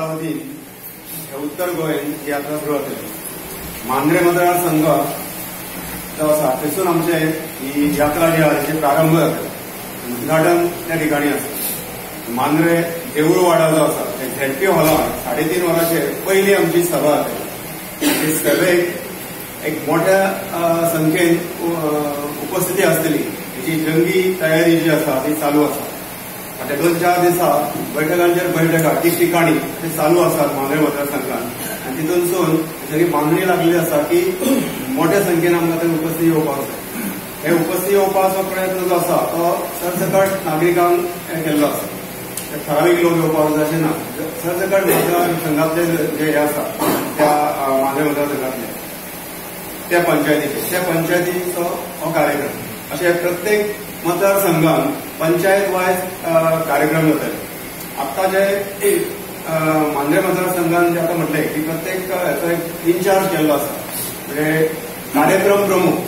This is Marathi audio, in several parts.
वतीन उत्तर गोंयांत ही यात्रा सुरू जातली। मांद्रे मतदारसंघ जो आसा थंयसून आमचे ही यात्रा जी आसा ताची प्रारंभ जाता। उद्घाटन त्या ठिकाणी आसा। मांद्रे देऊळ वाडा जो आसा ते झेडपी हॉलान 3:30 वरांचेर पहिली आमची सभा जातली। ते सभेक एक मोठ्या संख्येन उपस्थिती आसतली। ताची जंगी तयारी जी आसा ती चालू आसा। फाटल्या 2-4 दिसा बैठकांचेर बैठका ठिकठिकाणी ते चालू आसात मांद्रे मतदारसंघात आनी तितूनसून जरी मागणी लागली आसा की मोठ्या संख्येन आमकां थंय उपस्थिती येवपाक जाय। हे उपस्थिती येवपाचो प्रयत्न जो आसा तो सरसकट नागरिकांक केल्लो आसा। ठरावीक लोक येवपाक जाय अशें ना। सरसकट मतदारसंघातले जे हे आसा त्या मांद्रे मतदारसंघातले त्या पंचायतीचो हो कार्यक्रम अशे प्रत्येक मतदारसंघात पंचायत वायज कार्यक्रम जातले। आता जे मांद्रे मतदारसंघात जे आता म्हटले की प्रत्येक हाचो एक इन्चार्ज केल्लो आसा म्हणजे कार्यक्रम प्रमुख।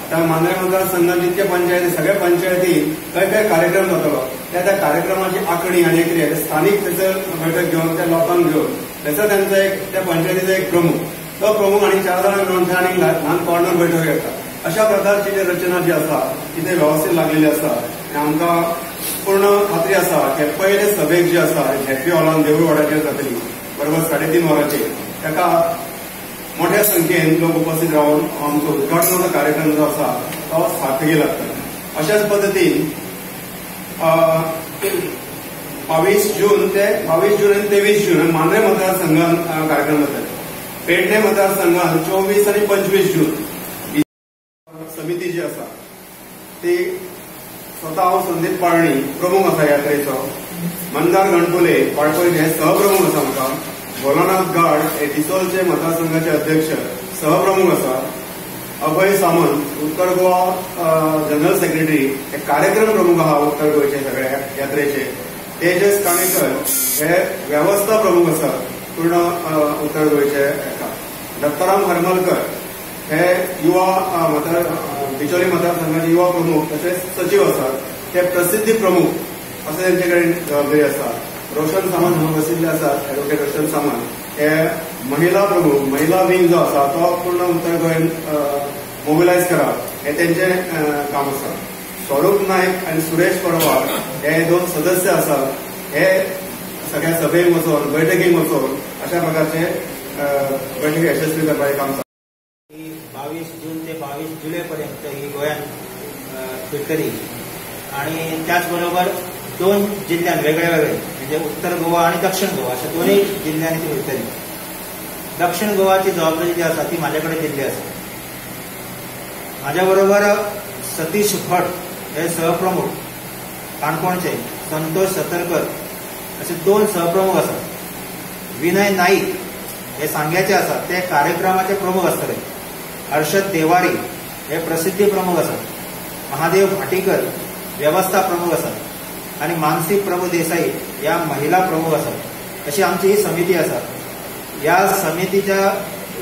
आता मांद्रे मतदारसंघात जितके पंचायती सगळ्या पंचायती काय कार्यक्रम जातलो त्या कार्यक्रमाची आखणी आनी एक स्थानिक त्याचं बैठक घेऊन त्या लोकांक घेऊन त्याचा त्यांचा एक त्या पंचायतीचा एक प्रमुख तो प्रमुख आणि 4 जाणां मेळून थंय आनी ल्हान कॉर्नर बैठक घेता। अशा प्रकारची जी रचना जी आसा ती व्यवस्थित लागलेली आसा आनी आमकां पूर्ण खात्री आसा की पयले सभेक जी आसा झेडपी हॉलान देऊळ वाड्याचेर जातली बरोबर 3:30 वरांचेर। ताका मोठ्या संख्येन लोक उपस्थित रावन आमचो उद्घाटनाचो कार्यक्रम जो आसा तो सार्थकी लागतलो। अशाच पद्दतीन 22 जून ते 22 जून आनी 23 जून मांद्रे मतदारसंघात कार्यक्रम जातले। पेडणे मतदारसंघात 24 आनी 25 जून समिती जी आसा ती स्वतः हांव संदीप पाळणी प्रमुख आसा यात्रेचो। मंदार गणपुले पाळपय हे सहप्रमुख आसा। आमकां भोलानाथ गाड हे डिसोलचे मतदारसंघाचे अध्यक्ष सहप्रमुख आसा। अभय सामंत उत्तर गोवा जनरल सेक्रेटरी हे कार्यक्रम प्रमुख आहा उत्तर गोयचे सगळ्या यात्रेचे। तेजस काणेकर हे व्यवस्था प्रमुख आसा पूर्ण उत्तर गोयचे। दत्ताराम हरमलकर हे युवा बिचोली मतदारसंघाचे युवा प्रमुख तसेच सचिव आसात। ते प्रसिद्धी प्रमुख असे त्यांचे कडेन जबाबदारी आसा। रोशन सामंत हांगा बशिल्ले आसात। एडवोकेट रोशन सामंत हे महिला प्रमुख महिला विंग जो आसा तो पूर्ण उत्तर गोंयान मोबिलायज करप हे तेंचे काम आसा। स्वरूप नायक आनी सुरेश परवार हे 2 सदस्य आसात। हे सगळ्या सभेक वचून बैठकीक वचून अशा प्रकारचे बैठकी यशस्वी करपाचें काम आसा। 22 जून ते 22 जुलै पर्यंत ही गोंयांत फिरतली आणि त्याचबरोबर 2 जिल्ह्यांत वेगळे म्हणजे उत्तर गोवा आणि दक्षिण गोवा अशा दोन्ही जिल्ह्यांनी ती फिरतली। दक्षिण गोवाची जबाबदारी जी आसा ती माझ्याकडे दिल्ली आसा। माझ्याबरोबर सतीश भट हे सहप्रमुख काणकोणचे, संतोष सतरकर असे 2 सहप्रमुख आसात। विनय नाईक हे सांग्याचे आसात ते कार्यक्रमाचे प्रमुख आसतले। हर्षद देवारी हे प्रसिद्धी प्रमुख आसात। महादेव भाटीकर व्यवस्था प्रमुख आसात आणि मानसी प्रभू देसाई या महिला प्रमुख आसात। अशी आमची ही समिती आसा। या समितीच्या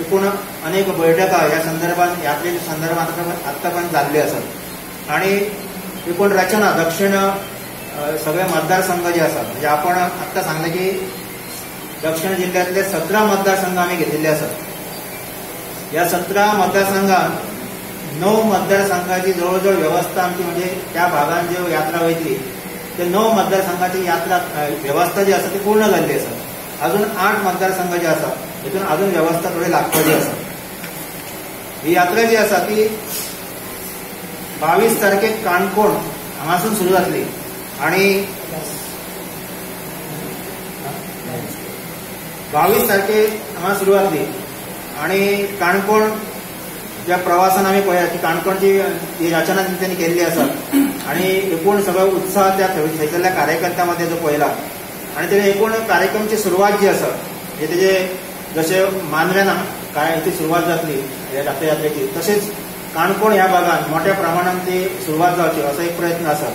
एकूण अनेक बैठका या संदर्भात यात्रेच्या संदर्भात आतापर्यंत जाल्ल्यो आसात आणि एकूण रचना दक्षिण सगळे मतदारसंघ जे आसात म्हणजे आपण आत्ता सांगले की दक्षिण जिल्ह्यातले 17 मतदारसंघ आम्ही घेतलेले आसात। या 17 मतदारसंघात 9 मतदारसंघाची जवळजवळ व्यवस्था आमची म्हणजे त्या भागात जी यात्रा वयतली ते 9 मतदारसंघाची यात्रा व्यवस्था जी आसा ती पूर्ण जाल्ली आसा। अजून 8 मतदारसंघ जे आसा तितून अजून व्यवस्था थोडी लागपाची आसा। ही यात्रा जी आसा ती 22 तारखेक काणकोण हांगासून सुरू जातली आणि 22 तारखेक हांगा सुरू जातली आणि काणकोण ज्या प्रवासान आम्ही पळयला की काणकोणची ही रचना त्यांनी केल्ली आसा आणि एकूण सगळो उत्साह त्या थंयसरल्या कार्यकर्त्यांमध्ये जो पळयला आणि तेणे एकूण कार्यक्रमाची सुरवात जी आसा म्हणजे तेजे जशे मांद्र्यान ती सुरवात जातली रथयात्रेची तसेच काणकोण ह्या भागात मोठ्या प्रमाणात ती सुरवात जावची असो एक प्रयत्न आसा।